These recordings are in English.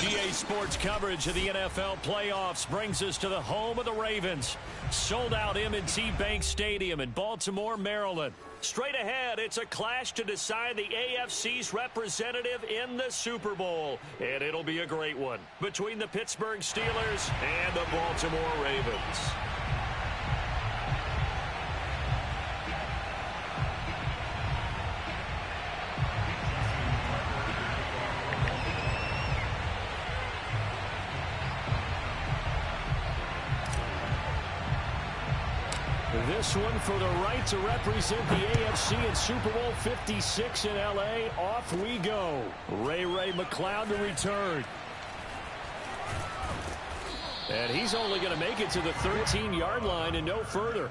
GA Sports coverage of the NFL playoffs brings us to the home of the Ravens. Sold out M&T Bank Stadium in Baltimore, Maryland. Straight ahead, it's a clash to decide the AFC's representative in the Super Bowl. And it'll be a great one between the Pittsburgh Steelers and the Baltimore Ravens. This one for the right to represent the AFC in Super Bowl 56 in L.A. Off we go. Ray McCloud to return. And he's only going to make it to the 13-yard line and no further.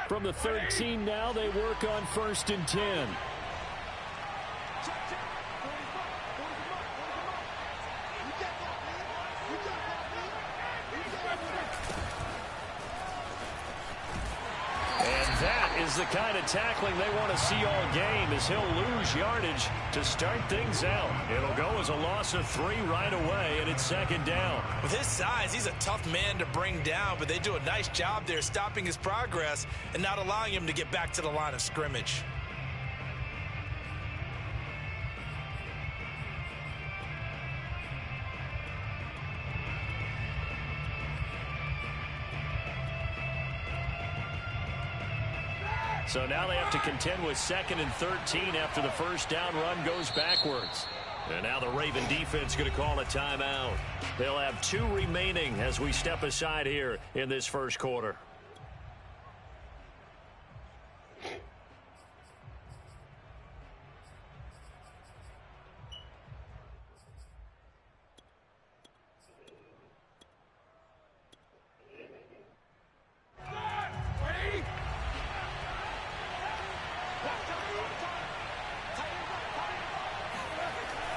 From the 13 now, they work on 1st and 10. And that is the kind of tackling they want to see all game, as he'll lose yardage to start things out. It'll go as a loss of 3 right away, and it's 2nd down. With his size, he's a tough man to bring down, but they do a nice job there stopping his progress and not allowing him to get back to the line of scrimmage. So now they have to contend with 2nd and 13 after the first down run goes backwards. And now the Raven defense going to call a timeout. They'll have 2 remaining as we step aside here in this first quarter.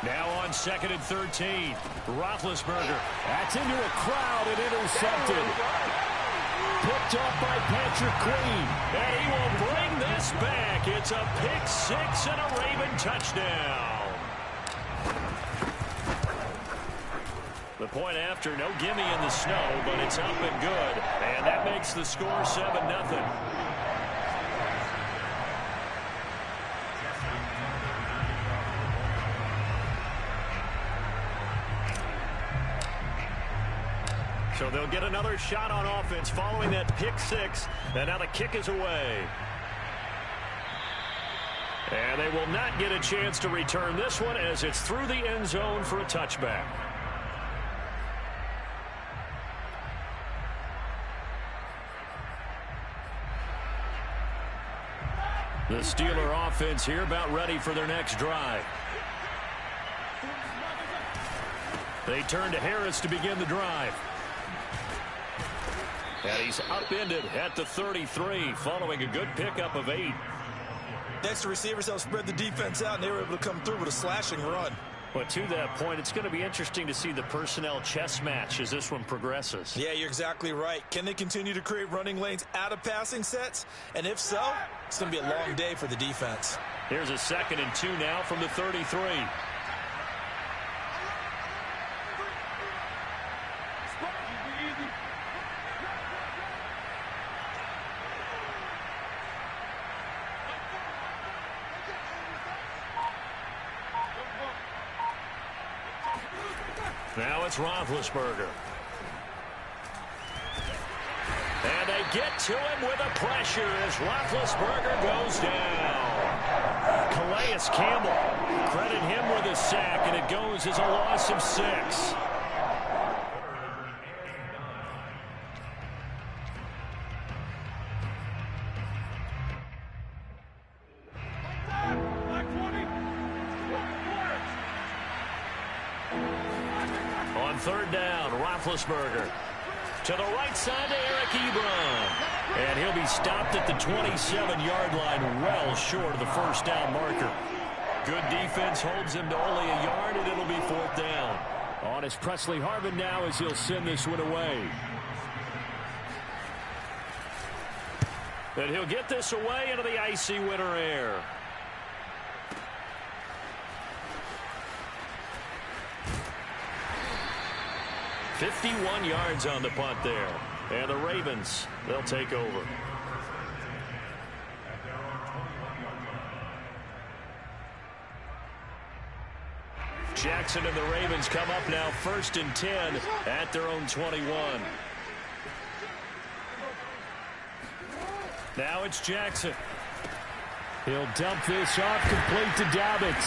Now on 2nd and 13. Roethlisberger. That's into a crowd and intercepted. Picked up by Patrick Queen. And he will bring this back. It's a pick 6 and a Raven touchdown. The point after, no gimme in the snow, but it's up and good. And that makes the score 7-0. So they'll get another shot on offense following that pick 6. And now the kick is away. And they will not get a chance to return this one as it's through the end zone for a touchback. The Steeler offense here about ready for their next drive. They turn to Harris to begin the drive. And he's upended at the 33 following a good pickup of 8. Next, the receivers help spread the defense out, and they were able to come through with a slashing run. But to that point, it's going to be interesting to see the personnel chess match as this one progresses. Yeah, you're exactly right. Can they continue to create running lanes out of passing sets? And if so, it's going to be a long day for the defense. Here's a 2nd and 2 now from the 33. Now it's Roethlisberger. And they get to him with a pressure as Roethlisberger goes down. Calais Campbell, credit him with a sack, and it goes as a loss of 6. On 3rd down, Roethlisberger to the right side to Eric Ebron. And he'll be stopped at the 27-yard line, well short of the first down marker. Good defense holds him to only a yard, and it'll be 4th down. On is Presley Harvin now as he'll send this one away. And he'll get this away into the icy winter air. $51 yards on the punt there. And the Ravens, they'll take over. Jackson and the Ravens come up now 1st and 10 at their own 21. Now it's Jackson. He'll dump this off complete to Dobbins.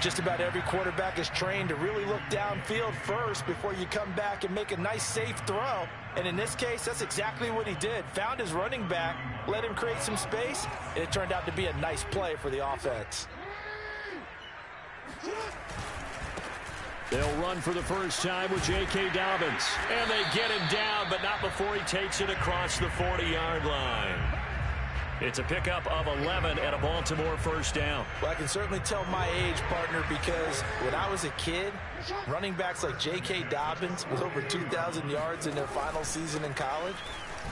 Just about every quarterback is trained to really look downfield first before you come back and make a nice, safe throw. And in this case, that's exactly what he did. Found his running back, let him create some space, and it turned out to be a nice play for the offense. They'll run for the first time with J.K. Dobbins. And they get him down, but not before he takes it across the 40-yard line. It's a pickup of 11 and a Baltimore first down. Well, I can certainly tell my age, partner, because when I was a kid, running backs like J.K. Dobbins with over 2,000 yards in their final season in college,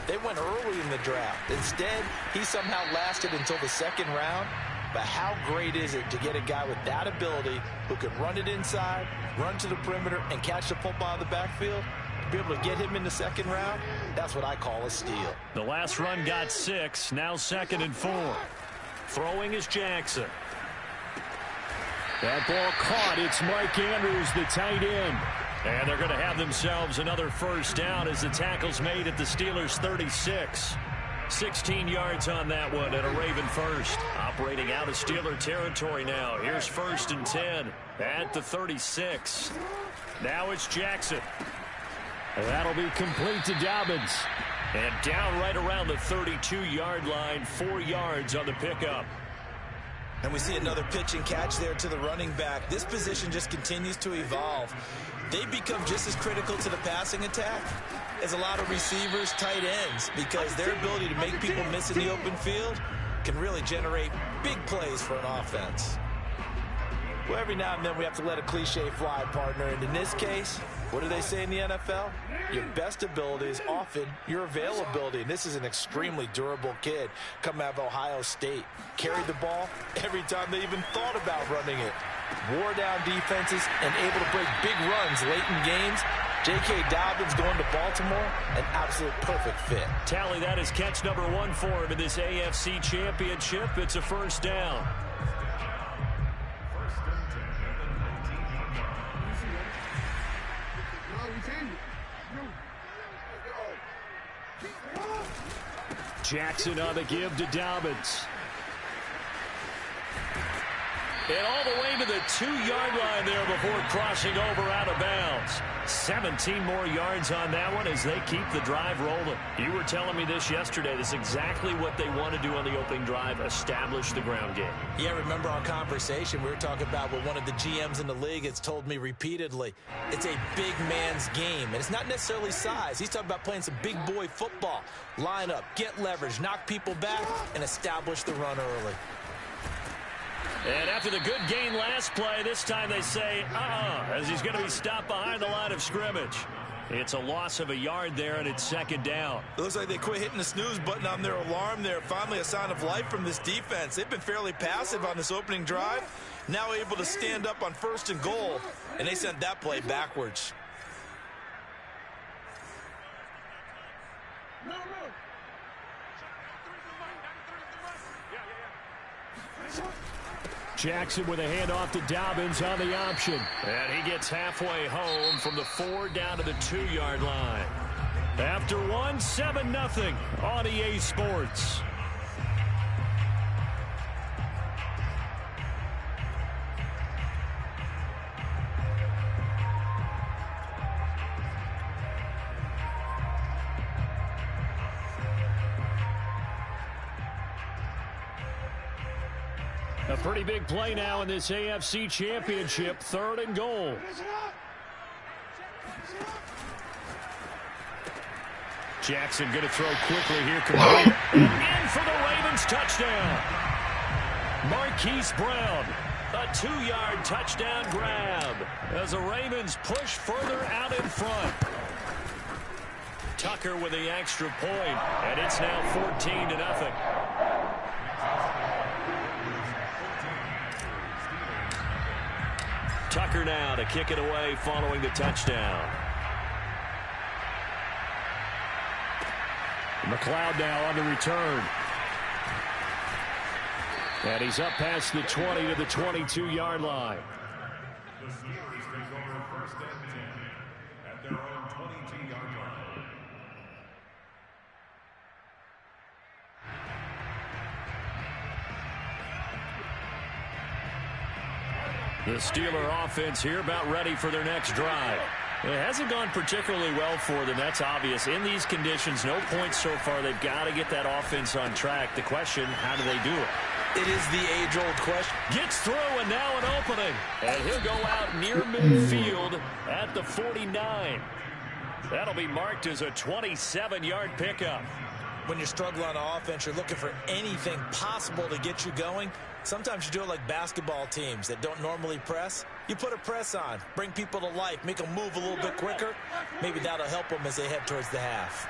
they went early in the draft. Instead, he somehow lasted until the 2nd round. But how great is it to get a guy with that ability who can run it inside, run to the perimeter, and catch the football in the backfield? To be able to get him in the 2nd round, that's what I call a steal. The last run got 6, now 2nd and 4. Throwing is Jackson. That ball caught. It's Mike Andrews, the tight end. And they're going to have themselves another first down as the tackle's made at the Steelers' 36. 16 yards on that one and a Raven first. Operating out of Steeler territory now. Here's 1st and 10 at the 36. Now it's Jackson. That'll be complete to Dobbins. And down right around the 32-yard line, 4 yards on the pickup. And we see another pitch and catch there to the running back. This position just continues to evolve. They become just as critical to the passing attack as a lot of receivers, tight ends, because their ability to make people miss in the open field can really generate big plays for an offense. Well, every now and then we have to let a cliche fly, partner. And in this case, what do they say in the NFL? Your best ability is often your availability. And this is an extremely durable kid coming out of Ohio State. Carried the ball every time they even thought about running it. Wore down defenses and able to break big runs late in games. J.K. Dobbins going to Baltimore, an absolute perfect fit. Tally, that is catch number 1 for him in this AFC Championship. It's a first down. Jackson on the give to Dobbins. And all the way to the 2-yard line there before crossing over out of bounds. 17 more yards on that one as they keep the drive rolling. You were telling me this yesterday. This is exactly what they want to do on the opening drive, establish the ground game. Yeah, remember our conversation. We were talking about what one of the GMs in the league has told me repeatedly. It's a big man's game, and it's not necessarily size. He's talking about playing some big boy football. Line up, get leverage, knock people back, and establish the run early. And after the good gain last play, this time they say, as he's going to be stopped behind the line of scrimmage. It's a loss of a yard there, and it's 2nd down. It looks like they quit hitting the snooze button on their alarm there. Finally a sign of life from this defense. They've been fairly passive on this opening drive. Now able to stand up on 1st and goal, and they sent that play backwards. Jackson with a handoff to Dobbins on the option. And he gets halfway home from the 4 down to the 2-yard line. After 1, 7-0 on EA Sports. A pretty big play now in this AFC Championship. 3rd and goal. Jackson going to throw quickly here. In for the Ravens touchdown. Marquise Brown, a 2-yard touchdown grab as the Ravens push further out in front. Tucker with the extra point, and it's now 14-0. Tucker now to kick it away following the touchdown. McLeod now on the return. And he's up past the 20 to the 22-yard line. The Steelers take over first and 10 at their own 22-yard line. The Steeler offense here about ready for their next drive. It hasn't gone particularly well for them. That's obvious. In these conditions, no points so far. They've got to get that offense on track. The question, how do they do it? It is the age-old question. Gets through, and now an opening. And he'll go out near midfield at the 49. That'll be marked as a 27-yard pickup. When you're struggling on offense, you're looking for anything possible to get you going. Sometimes you do it like basketball teams that don't normally press. You put a press on, bring people to life, make them move a little bit quicker. Maybe that'll help them as they head towards the half.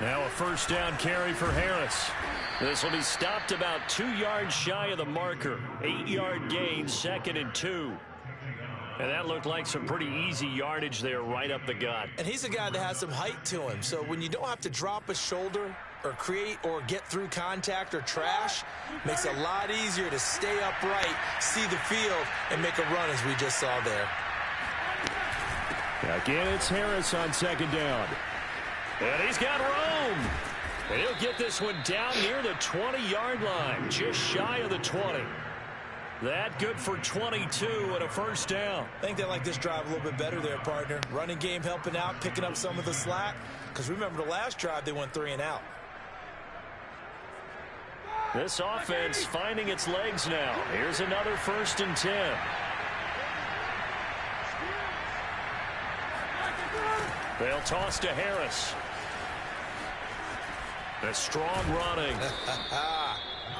Now a first down carry for Harris. This will be stopped about 2 yards shy of the marker. 8-yard gain, 2nd and 2. And that looked like some pretty easy yardage there right up the gut. And he's a guy that has some height to him. So when you don't have to drop a shoulder or create or get through contact or trash, makes it a lot easier to stay upright, see the field, and make a run as we just saw there. Again, it's Harris on 2nd down. And he's got room. And he'll get this one down near the 20-yard line, just shy of the 20. That good for 22 and a first down. I think they like this drive a little bit better there, partner. Running game helping out, picking up some of the slack. Because remember the last drive, they went 3 and out. This offense finding its legs now. Here's another 1st and 10. They'll toss to Harris. A strong running.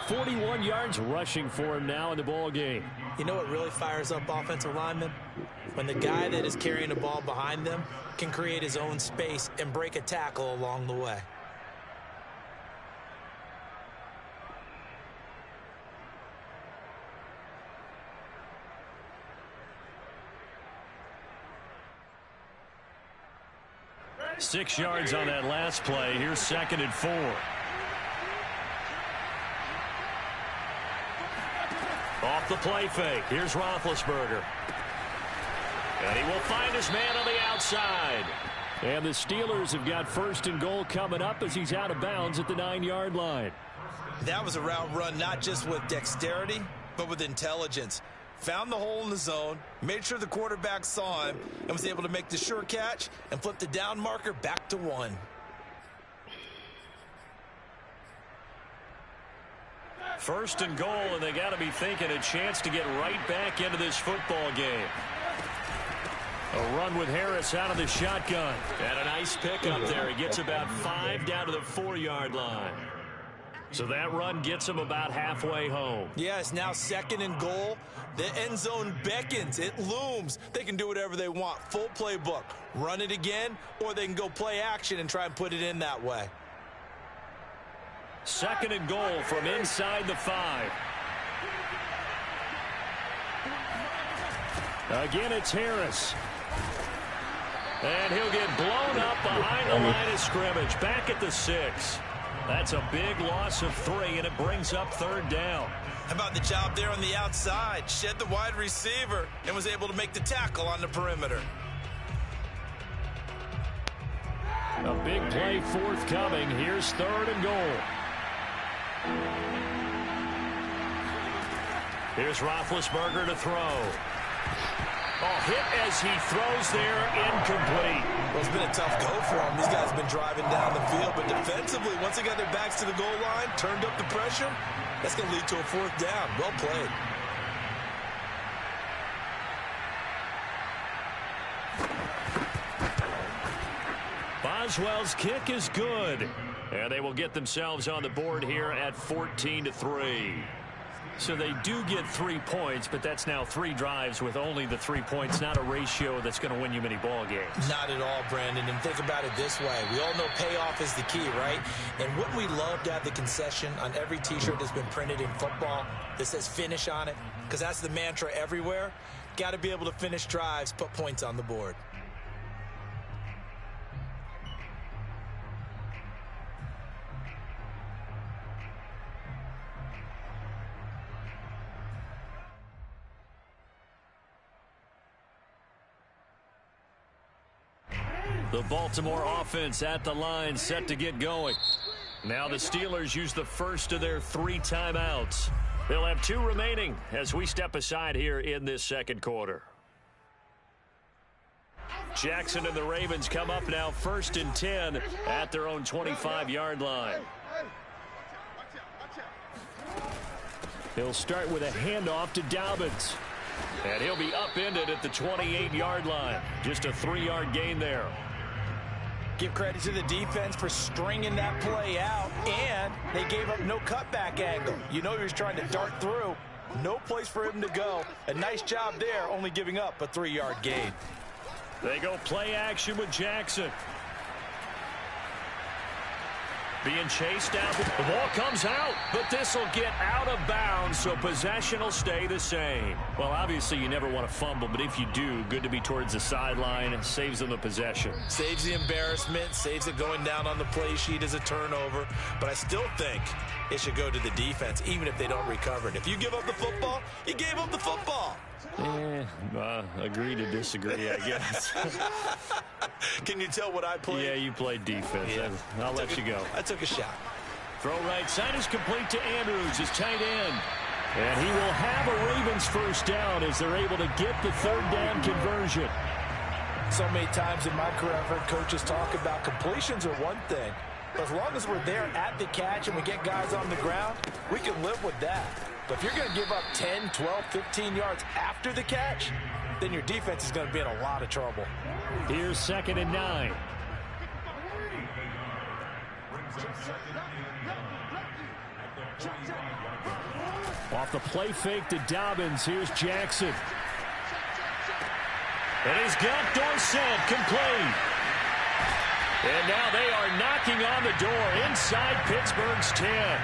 41 yards rushing for him now in the ball game. You know what really fires up offensive linemen? When the guy that is carrying the ball behind them can create his own space and break a tackle along the way. Six yards on that last play. Here's 2nd and 4. Off the play fake. Here's Roethlisberger. And he will find his man on the outside. And the Steelers have got 1st and goal coming up as he's out of bounds at the 9-yard line. That was a route run not just with dexterity, but with intelligence. Found the hole in the zone, made sure the quarterback saw him, and was able to make the sure catch and flip the down marker back to 1. First and goal, and they got to be thinking a chance to get right back into this football game. A run with Harris out of the shotgun. And a nice pickup there. He gets about 5 down to the 4-yard line. So that run gets him about halfway home. Yeah, it's now 2nd and goal. The end zone beckons. It looms. They can do whatever they want. Full playbook. Run it again, or they can go play action and try and put it in that way. 2nd and goal from inside the 5. Again, it's Harris. And he'll get blown up behind the line of scrimmage. Back at the 6. That's a big loss of 3, and it brings up 3rd down. How about the job there on the outside? Shed the wide receiver and was able to make the tackle on the perimeter. A big play forthcoming. Here's 3rd and goal. Here's Roethlisberger to throw. Oh, hit as he throws there, incomplete. Well, it's been a tough go for them. These guys have been driving down the field, but defensively, once they got their backs to the goal line, turned up the pressure, that's going to lead to a 4th down. Well played. Boswell's kick is good. And they will get themselves on the board here at 14-3. So they do get 3 points, but that's now 3 drives with only the 3 points, not a ratio that's going to win you many ball games. Not at all, Brandon. And think about it this way. We all know payoff is the key, right? And wouldn't we love to have the concession on every T-shirt that's been printed in football that says finish on it? Because that's the mantra everywhere. Got to be able to finish drives, put points on the board. The Baltimore offense at the line, set to get going. Now the Steelers use the first of their 3 timeouts. They'll have 2 remaining as we step aside here in this second quarter. Jackson and the Ravens come up now 1st and 10 at their own 25-yard line. He'll start with a handoff to Dobbins. And he'll be upended at the 28-yard line. Just a 3-yard gain there. Give credit to the defense for stringing that play out, and they gave up no cutback angle. You know he was trying to dart through. No place for him to go. A nice job there, only giving up a 3-yard gain. They go play action with Jackson. Being chased down. The ball comes out, but this will get out of bounds, so possession will stay the same. Well, obviously, you never want to fumble, but if you do, good to be towards the sideline. It saves them the possession. Saves the embarrassment, saves it going down on the play sheet as a turnover. But I still think it should go to the defense, even if they don't recover it. If you give up the football, you gave up the football. Agree to disagree, I guess. Can you tell what I played? Yeah, you played defense. Yeah. I'll let you go. I took a shot. Throw right side is complete to Andrews, his tight end. And he will have a Ravens first down as they're able to get the 3rd down conversion. So many times in my career, I've heard coaches talk about completions are one thing. But as long as we're there at the catch and we get guys on the ground, we can live with that. But if you're going to give up 10, 12, 15 yards after the catch, then your defense is going to be in a lot of trouble. Here's 2nd and 9. Off the play fake to Dobbins. Here's Jackson. And he's got Dorsett complete. And now they are knocking on the door inside Pittsburgh's 10.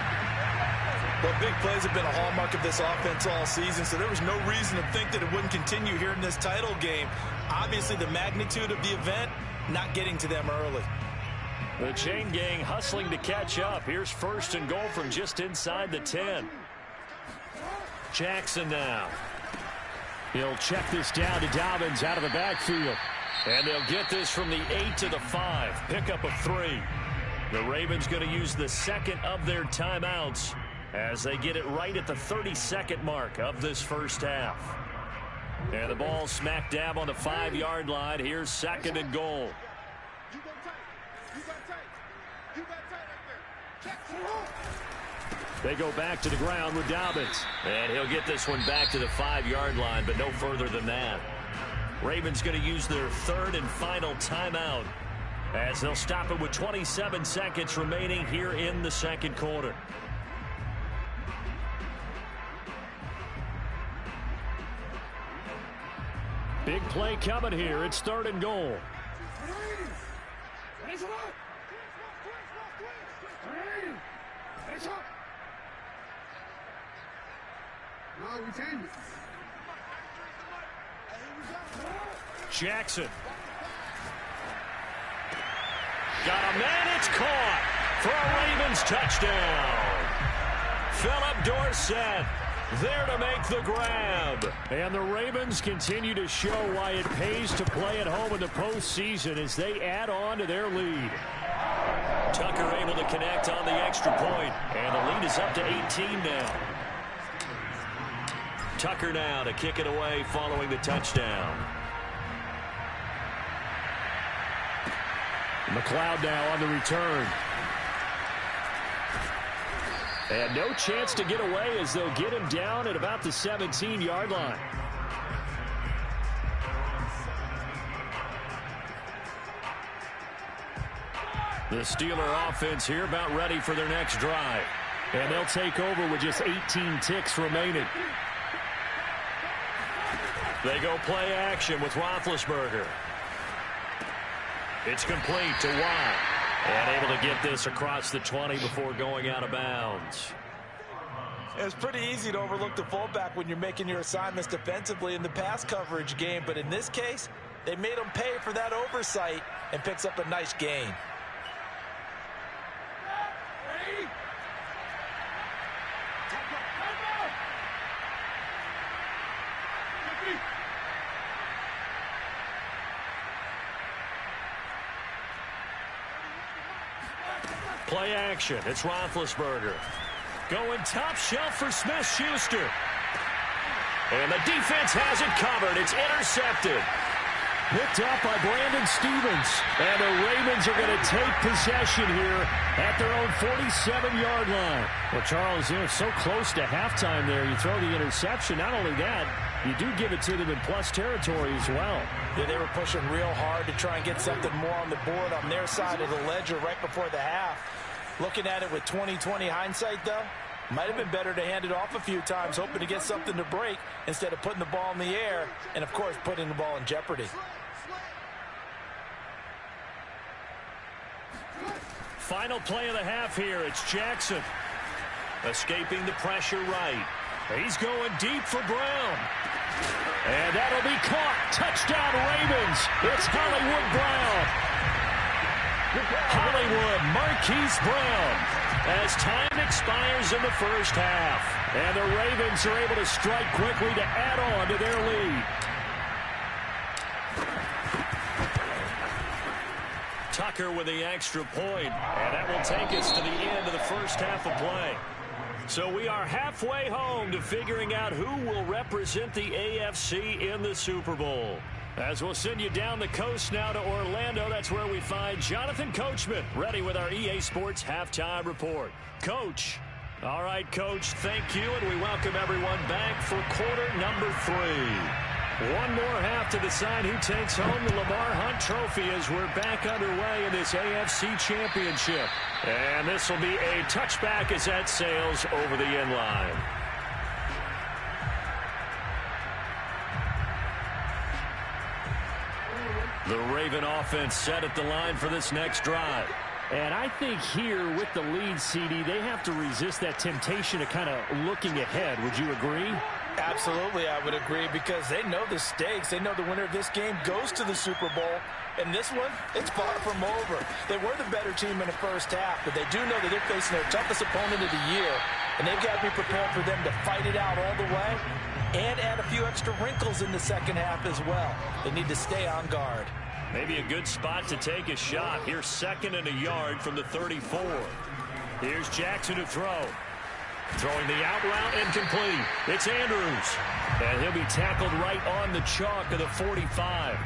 Well, big plays have been a hallmark of this offense all season, so there was no reason to think that it wouldn't continue here in this title game. Obviously, the magnitude of the event, not getting to them early. The chain gang hustling to catch up. Here's 1st and goal from just inside the 10. Jackson now. He'll check this down to Dobbins out of the backfield. And they'll get this from the 8 to the 5. Pickup of 3. The Ravens going to use the 2nd of their timeouts as they get it right at the 32nd mark of this first half. And the ball smack dab on the 5-yard line. Here's 2nd and goal. They go back to the ground with Dobbins. And he'll get this one back to the 5-yard line, but no further than that. Ravens going to use their 3rd and final timeout as they'll stop it with 27 seconds remaining here in the second quarter. Big play coming here. It's 3rd and goal. Jackson. Got a man. It's caught for a Ravens touchdown. Philip Dorsett there to make the grab. And the Ravens continue to show why it pays to play at home in the postseason as they add on to their lead. Tucker able to connect on the extra point, and the lead is up to 18 now. Tucker now to kick it away following the touchdown. McLeod now on the return. And no chance to get away as they'll get him down at about the 17-yard line. The Steeler offense here about ready for their next drive. And they'll take over with just 18 ticks remaining. They go play action with Roethlisberger. It's complete to Watt. And able to get this across the 20 before going out of bounds. It's pretty easy to overlook the fullback when you're making your assignments defensively in the pass coverage game. But in this case, they made him pay for that oversight and picks up a nice gain. Play action. It's Roethlisberger. Going top shelf for Smith-Schuster. And the defense has it covered. It's intercepted. Picked up by Brandon Stevens. And the Ravens are going to take possession here at their own 47-yard line. Well, Charles, so close to halftime there. You throw the interception. Not only that, you do give it to them in plus territory as well. Yeah, they were pushing real hard to try and get something more on the board on their side of the ledger right before the half. Looking at it with 20/20 hindsight, though, might have been better to hand it off a few times, hoping to get something to break instead of putting the ball in the air and, of course, putting the ball in jeopardy. Final play of the half here. It's Jackson. Escaping the pressure right. He's going deep for Brown. And that'll be caught. Touchdown, Ravens. It's Hollywood Brown. Hollywood Marquise Brown as time expires in the first half. And the Ravens are able to strike quickly to add on to their lead. Tucker with the extra point, and that will take us to the end of the first half of play. So we are halfway home to figuring out who will represent the AFC in the Super Bowl. As we'll send you down the coast now to Orlando, that's where we find Jonathan Coachman, ready with our EA Sports Halftime Report. Coach. All right, Coach, thank you, and we welcome everyone back for quarter number 3. One more half to decide who takes home the Lamar Hunt Trophy as we're back underway in this AFC Championship. And this will be a touchback as that sails over the end line. The Raven offense set at the line for this next drive. And I think here with the lead, CD, they have to resist that temptation of kind of looking ahead. Would you agree? Absolutely, I would agree, because they know the stakes. They know the winner of this game goes to the Super Bowl. And this one, it's far from over. They were the better team in the first half, but they do know that they're facing their toughest opponent of the year. And they've got to be prepared for them to fight it out all the way and add a few extra wrinkles in the second half as well. They need to stay on guard. Maybe a good spot to take a shot. Here's 2nd and a yard from the 34. Here's Jackson to throw. Throwing the out route incomplete. It's Andrews. And he'll be tackled right on the chalk of the 45.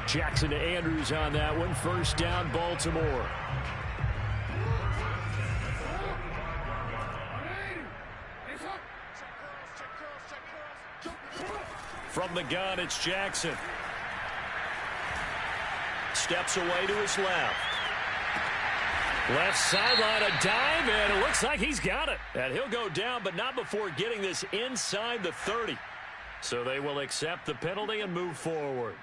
Jackson to Andrews on that one. First down, Baltimore. From the gun, it's Jackson. Steps away to his left. Left sideline, a dive, and it looks like he's got it. And he'll go down, but not before getting this inside the 30. So they will accept the penalty and move forward.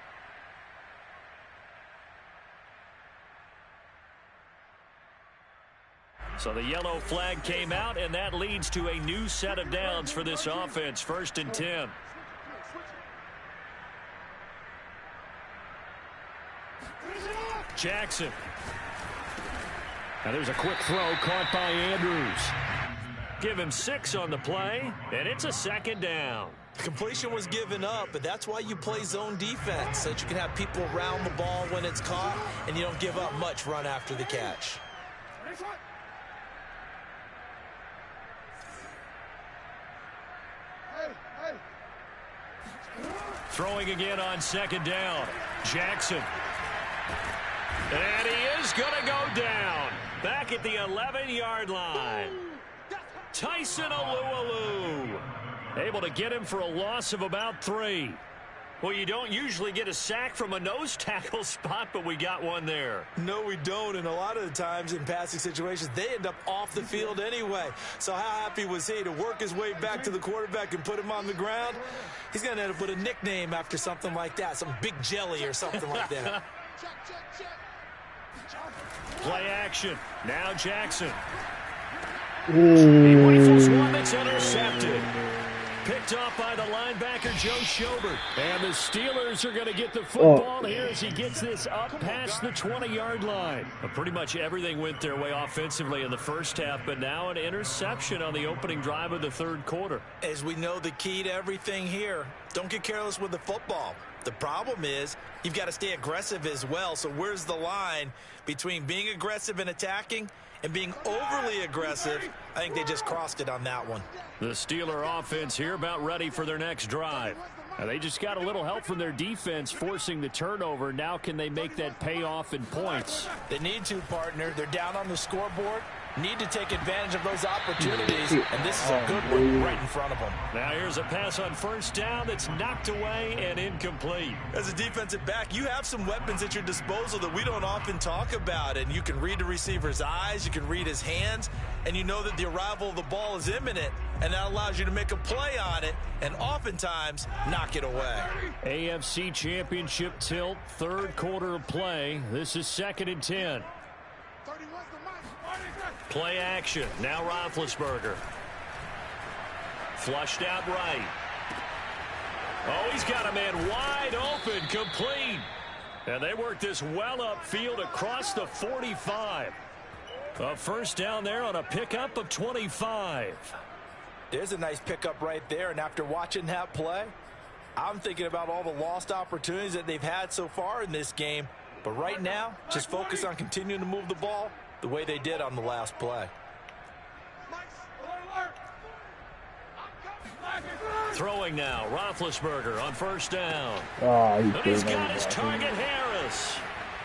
So the yellow flag came out, and that leads to a new set of downs for this offense. 1st and 10. Jackson. Now there's a quick throw caught by Andrews. Give him 6 on the play, and it's a 2nd down. Completion was given up, but that's why you play zone defense, so that you can have people around the ball when it's caught, and you don't give up much run after the catch. Throwing again on 2nd down. Jackson. And he is going to go down. Back at the 11-yard line. Tyson Alualu. Able to get him for a loss of about 3. Well, you don't usually get a sack from a nose tackle spot, but we got one there. No, we don't, and a lot of the times in passing situations, they end up off the field anyway. So how happy was he to work his way back to the quarterback and put him on the ground? He's going to end up with a nickname after something like that, some Big Jelly or something like that. Play action. Now Jackson. Ooh. He rifles one that's intercepted. Picked off by the linebacker, Joe Schobert. And the Steelers are going to get the football here as he gets this up past the 20-yard line. But pretty much everything went their way offensively in the first half, but now an interception on the opening drive of the third quarter. As we know, the key to everything here, don't get careless with the football. The problem is you've got to stay aggressive as well. So where's the line between being aggressive and attacking and being overly aggressive? I think they just crossed it on that one. The Steeler offense here about ready for their next drive. Now they just got a little help from their defense forcing the turnover. Now can they make that pay off in points? They need to, partner. They're down on the scoreboard. Need to take advantage of those opportunities, and this is a good one right in front of them. Now here's a pass on first down that's knocked away and incomplete. As a defensive back, you have some weapons at your disposal that we don't often talk about, and you can read the receiver's eyes, you can read his hands, and you know that the arrival of the ball is imminent, and that allows you to make a play on it and oftentimes knock it away. AFC Championship tilt, third quarter of play. This is 2nd and 10. Play action. Now Roethlisberger. Flushed out right. Oh, he's got a man wide open, complete. And they work this well upfield across the 45. A first down there on a pickup of 25. There's a nice pickup right there, and after watching that play, I'm thinking about all the lost opportunities that they've had so far in this game. But right now, just focus on continuing to move the ball the way they did on the last play. Throwing now, Roethlisberger on first down. Oh, He's got his target, Harris.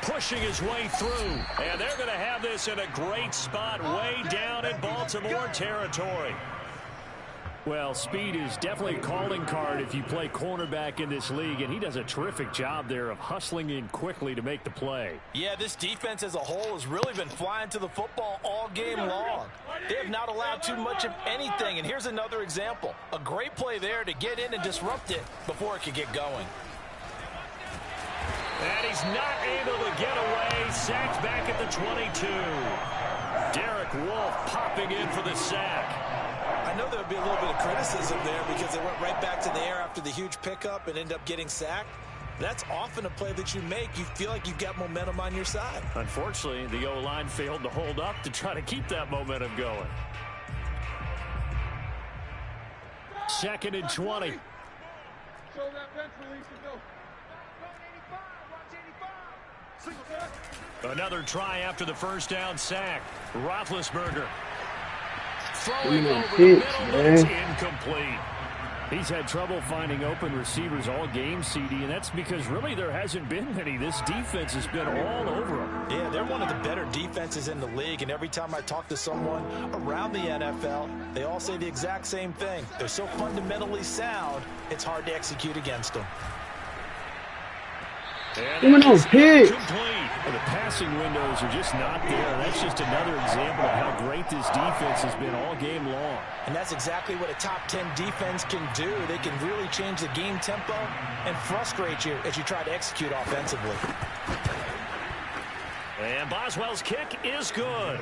Pushing his way through. And they're going to have this in a great spot way down in Baltimore territory. Well, speed is definitely a calling card if you play cornerback in this league, and he does a terrific job there of hustling in quickly to make the play. Yeah, this defense as a whole has really been flying to the football all game long. They have not allowed too much of anything, and here's another example. A great play there to get in and disrupt it before it could get going. And he's not able to get away. Sacked back at the 22. Derek Wolfe popping in for the sack. I know there would be a little bit of criticism there because they went right back to the air after the huge pickup and end up getting sacked. That's often a play that you make. You feel like you've got momentum on your side. Unfortunately, the O-line failed to hold up to try to keep that momentum going. 2nd and 20. Another try after the first down sack. Roethlisberger. Throwing over the middle, but it's incomplete. He's had trouble finding open receivers all game, CD, and that's because really there hasn't been many. This defense has been all over them. Yeah, they're one of the better defenses in the league, and every time I talk to someone around the NFL, they all say the exact same thing. They're so fundamentally sound, it's hard to execute against them. And complete. The passing windows are just not there. That's just another example of how great this defense has been all game long. And that's exactly what a top 10 defense can do. They can really change the game tempo and frustrate you as you try to execute offensively. And Boswell's kick is good.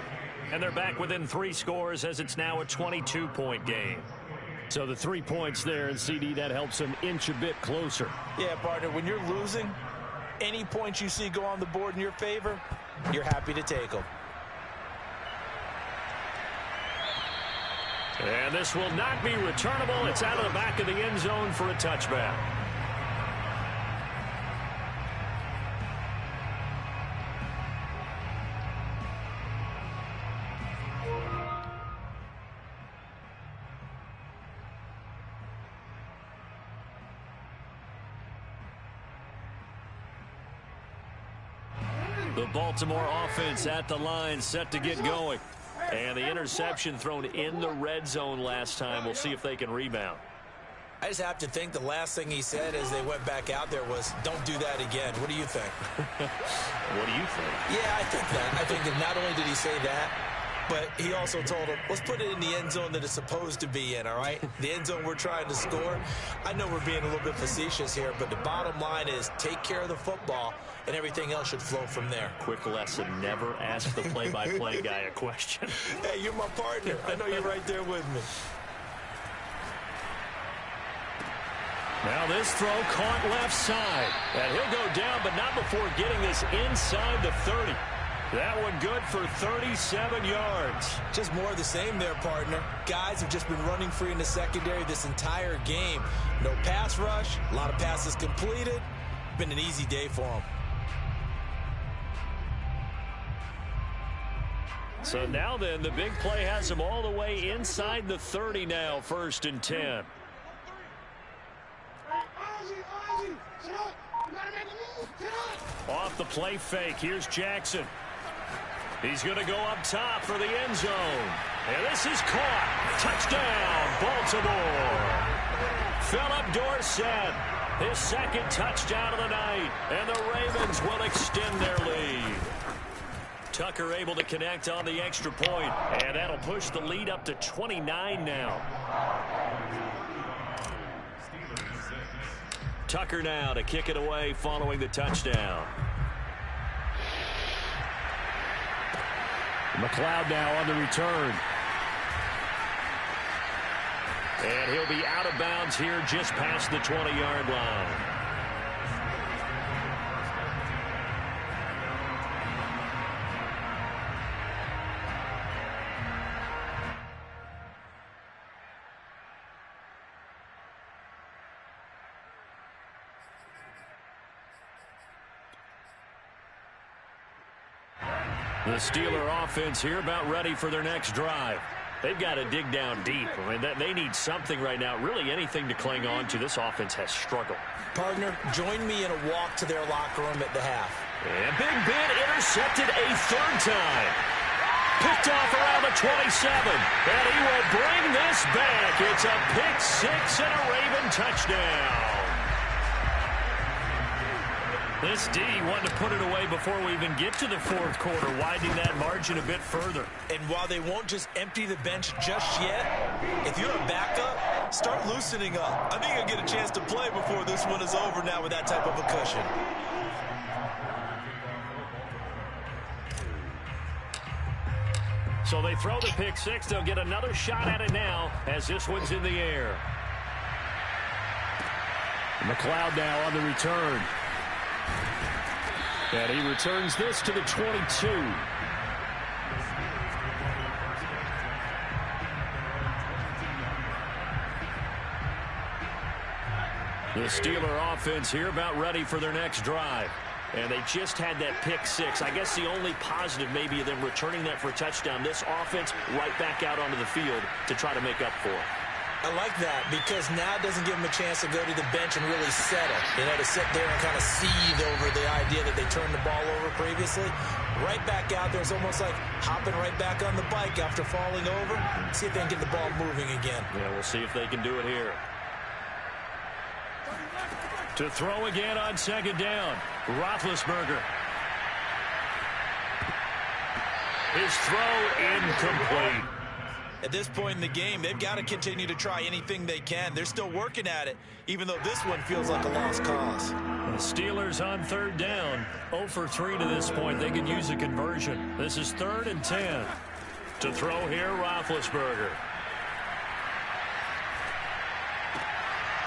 And they're back within 3 scores as it's now a 22-point game. So the 3 points there, and CD, that helps them inch a bit closer. Yeah, partner, when you're losing, any points you see go on the board in your favor, you're happy to take them. And this will not be returnable. It's out of the back of the end zone for a touchback. The Baltimore offense at the line, set to get going. And the interception thrown in the red zone last time. We'll see if they can rebound. I just have to think the last thing he said as they went back out there was, don't do that again. What do you think? What do you think? Yeah, I think that. I think that not only did he say that, but he also told him, let's put it in the end zone that it's supposed to be in, all right? The end zone we're trying to score. I know we're being a little bit facetious here, but the bottom line is take care of the football, and everything else should flow from there. Quick lesson, never ask the play-by-play guy a question. Hey, you're my partner. I know you're right there with me. Now this throw caught left side. And he'll go down, but not before getting this inside the 30. That one good for 37 yards. Just more of the same there, partner. Guys have just been running free in the secondary this entire game. No pass rush, a lot of passes completed. Been an easy day for them. So now then, the big play has them all the way inside the 30 now, 1st and 10. Off the play fake, here's Jackson. He's going to go up top for the end zone. And this is caught. Touchdown, Baltimore. Philip Dorsett, his 2nd touchdown of the night. And the Ravens will extend their lead. Tucker able to connect on the extra point, and that'll push the lead up to 29 now. Tucker now to kick it away following the touchdown. McLeod now on the return. And he'll be out of bounds here just past the 20-yard line. The Steeler offense here about ready for their next drive. They've got to dig down deep. I mean, they need something right now, really anything to cling on to. This offense has struggled. Partner, join me in a walk to their locker room at the half. And Big Ben intercepted a 3rd time. Picked off around the 27. And he will bring this back. It's a pick 6 and a Raven touchdown. This D wanted to put it away before we even get to the 4th quarter, widening that margin a bit further. And while they won't just empty the bench just yet, if you're a backup, start loosening up. I think you'll get a chance to play before this one is over now with that type of a cushion. So they throw the pick 6. They'll get another shot at it now as this one's in the air. McLeod now on the return. And he returns this to the 22. The Steeler offense here about ready for their next drive. And they just had that pick 6. I guess the only positive maybe of them returning that for a touchdown. This offense right back out onto the field to try to make up for it. I like that because now it doesn't give them a chance to go to the bench and really settle. You know, to sit there and kind of seethe over the idea that they turned the ball over previously. Right back out there. It's almost like hopping right back on the bike after falling over. See if they can get the ball moving again. Yeah, we'll see if they can do it here. To throw again on 2nd down. Roethlisberger. His throw incomplete. At this point in the game, they've got to continue to try anything they can. They're still working at it, even though this one feels like a lost cause. The Steelers on 3rd down. 0 for 3 to this point. They could use a conversion. This is 3rd and 10. To throw here, Roethlisberger.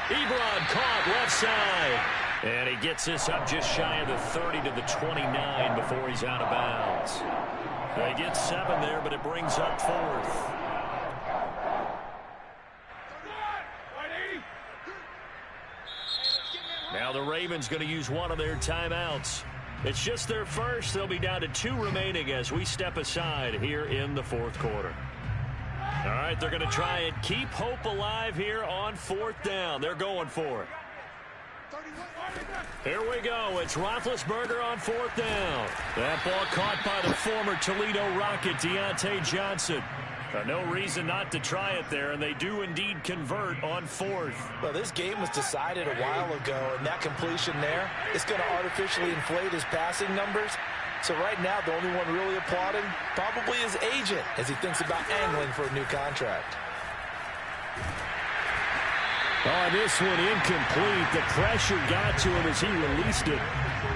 Ebron caught left side. And he gets this up just shy of the 30 to the 29 before he's out of bounds. They get 7 there, but it brings up 4th. Now the Ravens going to use one of their timeouts. It's just their first. They'll be down to 2 remaining as we step aside here in the 4th quarter. All right, they're going to try and keep hope alive here on 4th down. They're going for it. Here we go. It's Roethlisberger on 4th down. That ball caught by the former Toledo Rocket, Deontay Johnson. No reason not to try it there, and they do indeed convert on fourth. Well, this game was decided a while ago, and that completion there is going to artificially inflate his passing numbers. So right now, the only one really applauding probably his agent as he thinks about angling for a new contract. Oh, this one incomplete. The pressure got to him as he released it.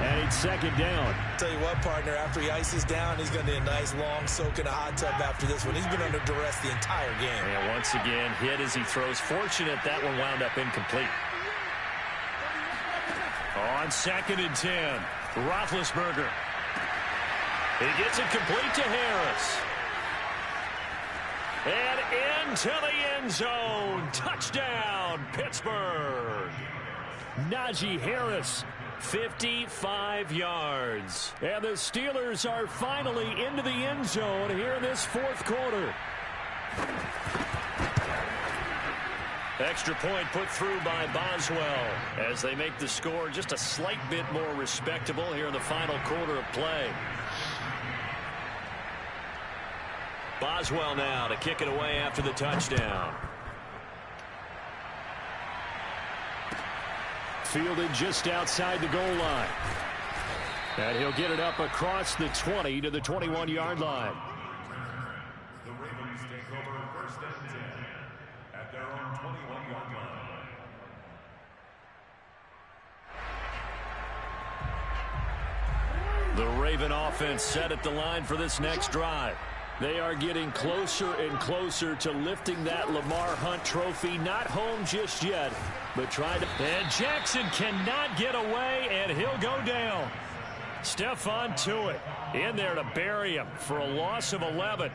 And it's second down. Tell you what, partner, after he ices down, he's going to need a nice long soak in a hot tub after this one. He's been under duress the entire game. And once again, hit as he throws. Fortunate that one wound up incomplete. On 2nd and 10, Roethlisberger. He gets it complete to Harris. And into the end zone. Touchdown, Pittsburgh. Najee Harris, 55 yards. And the Steelers are finally into the end zone here in this fourth quarter. Extra point put through by Boswell as they make the score just a slight bit more respectable here in the final quarter of play. Boswell now to kick it away after the touchdown. Fielded just outside the goal line. And he'll get it up across the 20 to the 21-yard line. The Ravens take over 1st and 10 at their own 21-yard line. The Raven offense set at the line for this next drive. They are getting closer and closer to lifting that Lamar Hunt trophy. Not home just yet, but trying to. And Jackson cannot get away, and he'll go down. Stephon Tuitt in there to bury him for a loss of 11.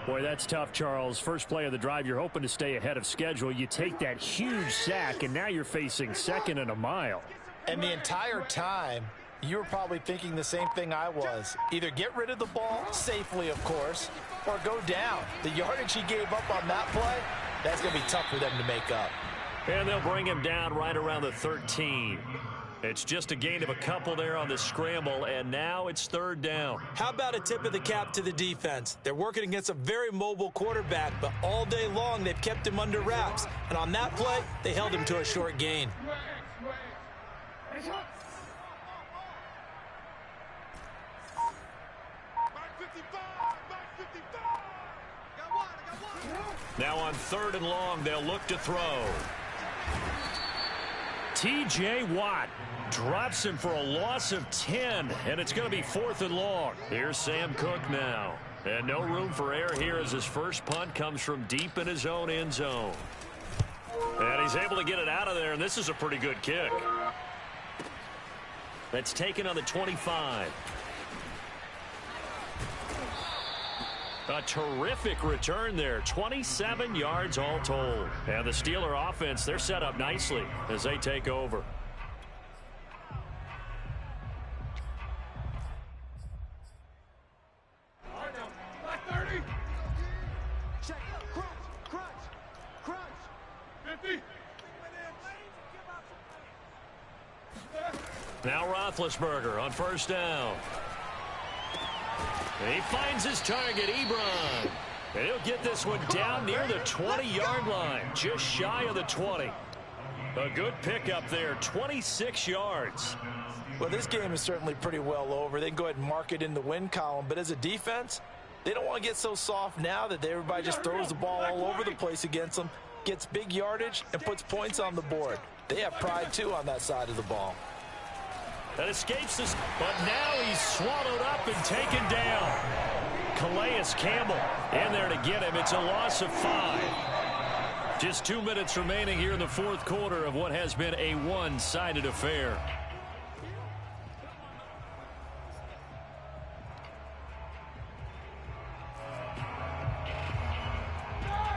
Boy, that's tough, Charles. First play of the drive, you're hoping to stay ahead of schedule. You take that huge sack, and now you're facing 2nd and a mile. And the entire time, you were probably thinking the same thing I was. Either get rid of the ball, safely of course, or go down. The yardage he gave up on that play, that's going to be tough for them to make up. And they'll bring him down right around the 13. It's just a gain of a couple there on the scramble, and now it's 3rd down. How about a tip of the cap to the defense? They're working against a very mobile quarterback, but all day long they've kept him under wraps. And on that play, they held him to a short gain. Now on 3rd and long, they'll look to throw. T.J. Watt drops him for a loss of 10, and it's going to be 4th and long. Here's Sam Cook now. And no room for error here as his first punt comes from deep in his own end zone. And he's able to get it out of there, and this is a pretty good kick. That's taken on the 25. A terrific return there. 27 yards all told. And the Steeler offense, they're set up nicely as they take over. Now Roethlisberger on 1st down. And he finds his target, Ebron. And he'll get this one down near the 20-yard line, just shy of the 20. A good pickup there, 26 yards. Well, this game is certainly pretty well over. They can go ahead and mark it in the win column. But as a defense, they don't want to get so soft now that everybody just throws the ball all over the place against them, gets big yardage, and puts points on the board. They have pride, too, on that side of the ball. That escapes this, but now he's swallowed up and taken down. Calais Campbell in there to get him. It's a loss of 5. Just 2 minutes remaining here in the fourth quarter of what has been a one-sided affair.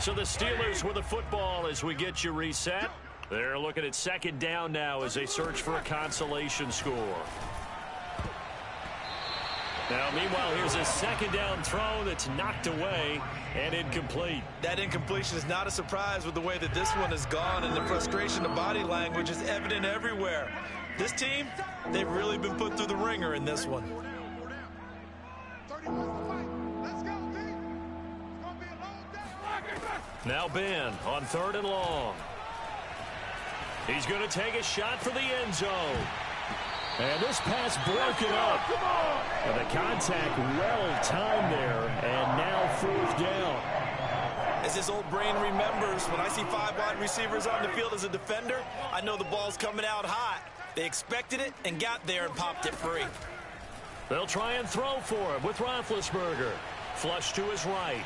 So the Steelers with the football as we get you reset. They're looking at 2nd down now as they search for a consolation score. Now, meanwhile, here's a 2nd down throw that's knocked away and incomplete. That incompletion is not a surprise with the way that this one has gone, and the frustration of body language is evident everywhere. This team, they've really been put through the ringer in this one. Now Ben on 3rd and long. He's going to take a shot for the end zone. And this pass broken up. And the contact well timed there. And now 4th down. As his old brain remembers, when I see 5 wide receivers on the field as a defender, I know the ball's coming out hot. They expected it and got there and popped it free. They'll try and throw for him with Roethlisberger. Flush to his right.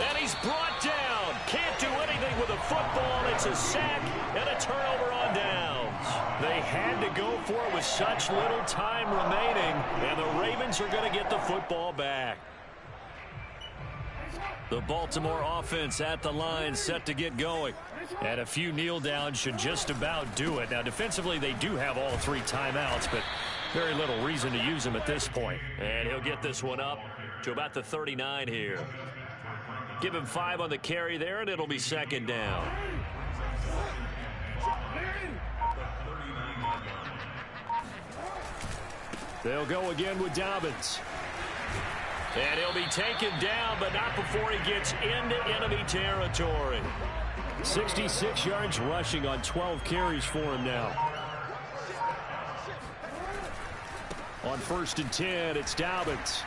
And he's brought down. Can't do anything with a football. It's a sack and a turnover on downs. They had to go for it with such little time remaining, and the Ravens are going to get the football back. The Baltimore offense at the line set to get going. And a few kneel downs should just about do it. Now, defensively, they do have all 3 timeouts, but very little reason to use them at this point. And he'll get this one up to about the 39 here. Give him 5 on the carry there, and it'll be 2nd down. They'll go again with Dobbins. And he'll be taken down, but not before he gets into enemy territory. 66 yards rushing on 12 carries for him now. On 1st and 10, it's Dobbins.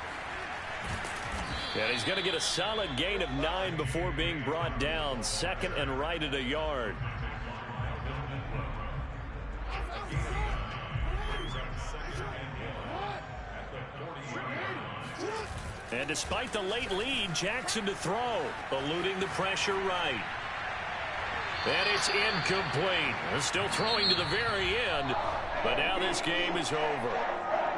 And he's going to get a solid gain of 9 before being brought down. 2nd and right at a yard. And despite the late lead, Jackson to throw, eluding the pressure right. And it's incomplete. They're still throwing to the very end, but now this game is over.